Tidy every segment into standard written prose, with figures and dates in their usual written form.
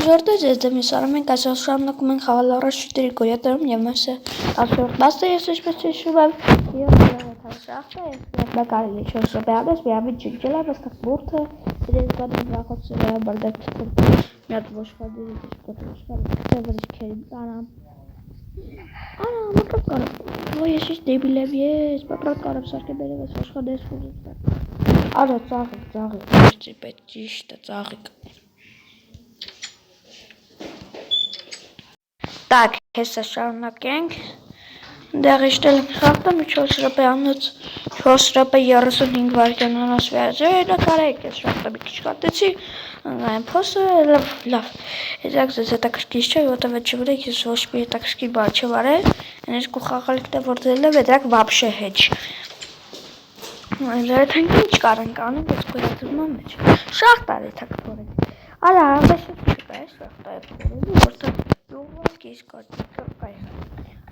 Ժորդեզ ես դեմիս արամենք այսօր շարունակում ենք խաղալ առաջ շուտերի գոյատերում և մեզ է ասորդ բաստը ես էշպես է շուվավ և շախտը ես կարելի 4 րոպե անես միամիտ ջնջել եմ աստակ բուրդը իրենց գադին վախոցը վրա բարդակ չկր մի հատ ոշխարդերի ոշխարդը վրիչքերին տարամ մոտրով կարամ ոյ ես ինչ դեբիլ եմ ես մոտրով կարամ սարկե բերև ես ոշխարդերս խուզում արա ծաղիկ պետ ճիշտ է ծաղիկ Так, հեսա շարունակենք դեղ իշտել ենք խաղտը մի 4 րոպե անոց 4 րոպե 35 վայրկյան անոց վերջերը կարեք ես շաղտը մի քիչ կատեցի այն փոսը լավ Իտак, ձեզ հետաքրքիր չէ, որտեղ չգիտեք ես ոչ մի հետաքրքիր բան չեմ արել այն երկու խաղալիքն որ դրել եմ դրանք вообще հեչ Դրանք ինչ կարանք անենք այս գոյատևման մեջ Շախտ արի թակ փորենք Արա, ամենաշը չկա է շախտը փորելու որտեղ Կես կայ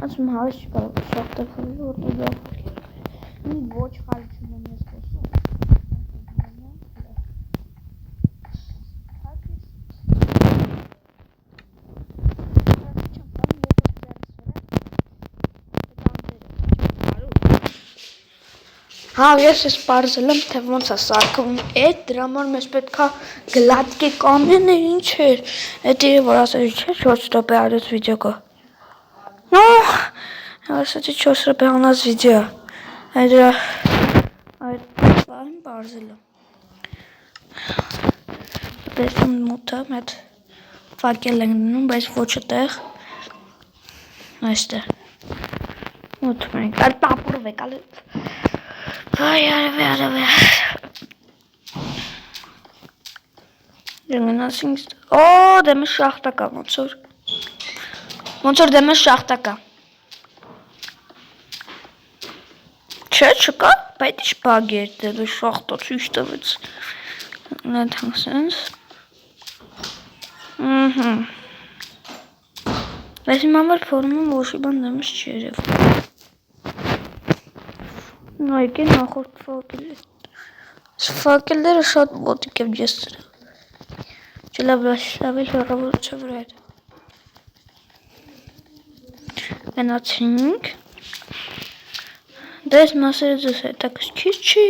Ասում հավես չկա շախտը փորելու որտեղ դող Մի ոչ խալ չունեմ ես խոսում Հա, ես ես պարզել եմ, թե ոնց է սարքվում էդ, դրա համար մեզ պետքա գլատկե կամենը ինչ էր, էդ իրը որ ասեցի չէ 4 րոպե արեց վիդեո կա ասեցի 4 րոպե անած վիդեո այդ բան պարզել եմ Պես մութը մետ վակել ենք դնում, բայց ոչ տեղ այստեղ մութ մենք, այլ տապուրվ եք ալետ Վայ արվե Գնացինք Օ դեմս շախտակա ոնց որ դեմս շախտակա Չէ չկա բայց ինչ բագ էր դեմս շախտա ցույց տվեց Նայդ հանգսենց Բայց իմ համար փորում ոչ մի բան դեմս չի երևում Նայք է նախորդ ֆակելները շատ մոտիկ եմ ես Չլավ լավել հեռավորության վրա հետ Գնացինք Դες մասերը ձեզ հետաքրքիր չի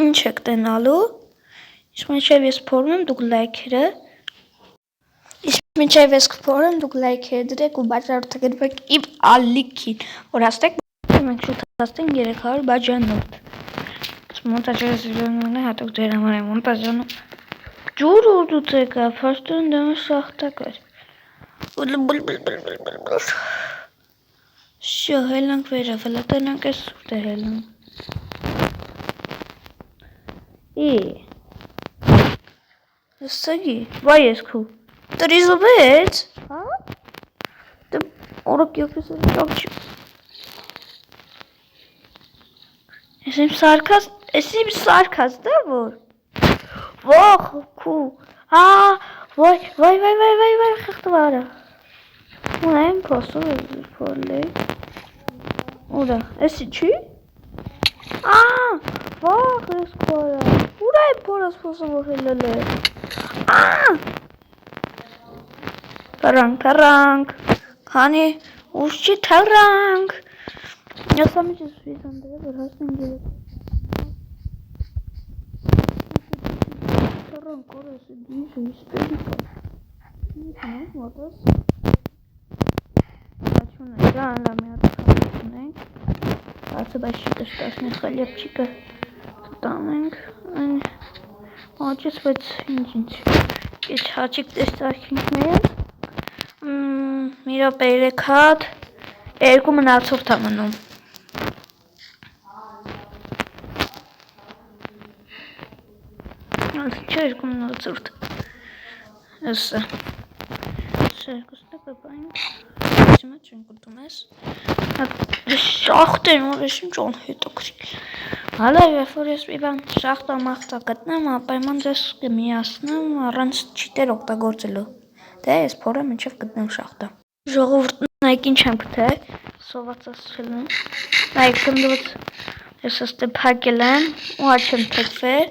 Ինչ եք տենալու Իսկ մինչև ես փորում եմ դուք լայքերը Իսկ մինչև ես փորում դուք լայքերը դրեք ու բաժանորդեք եք իմ ալիքին որ հասնեք մենք շուտ հասնենք 300 բաժանորդ Մոնտաժը զիրոնում է հատուկ դեր համար է մոնտաժանում Ջուր ուդուց եկա, պաշտուն դեմը շախտակ էր Շո, հելանք վերավ, հլա տենանք ես սուրտ է հելանք Սագի, վայ ես քու Տրիզովեց Օրոք յոքես է շակ չի Ես իմ սարկած դա որ Վախ քու Վայ խղտվարը Ու եմ պոսով է փորլեի Ուրա, եսի չի Վախ ես քորա Ուրա եմ փորած պոսով հելել է Թրանք Քանի ուշ չի թրանք Ես ամիջ ես վիզան դրե որ հասնեն գերեք Թրանք օրես է դիժը իսպերի Նիքնենք մոտս Աչուն է ժան լամի հատխանություն ենք Ասը բայց շիկը շտասնի խալյապչիկը տանենք Աչես բայց ինչ Ես հաչիկ տեսարքինք մեզ Մի ռոպե 3 հատ Երկու մնացորդ է մնում Չէ երկու մնացորդ Եսը Երկուսն է կպայինք Սիմա չեն կուտում ես Շախտ են որ ես ինչ ան հետոքրի Հալա երբ որ ես մի բան շախտա մախտա գտնեմ ապայման ձեզ կմիասնեմ առանց չիտեր օգտագործելու Դե ես փորեմ մինչև գտնեմ շախտը Ժողովուրդ նայք ինչ եմ գտել Սովածած խելում Նայք գնդված Ես աստե փակել եմ ու աչ եմ թեքվել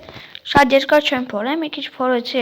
Շատ երկար չեմ փորեմ մի քիչ փորեցի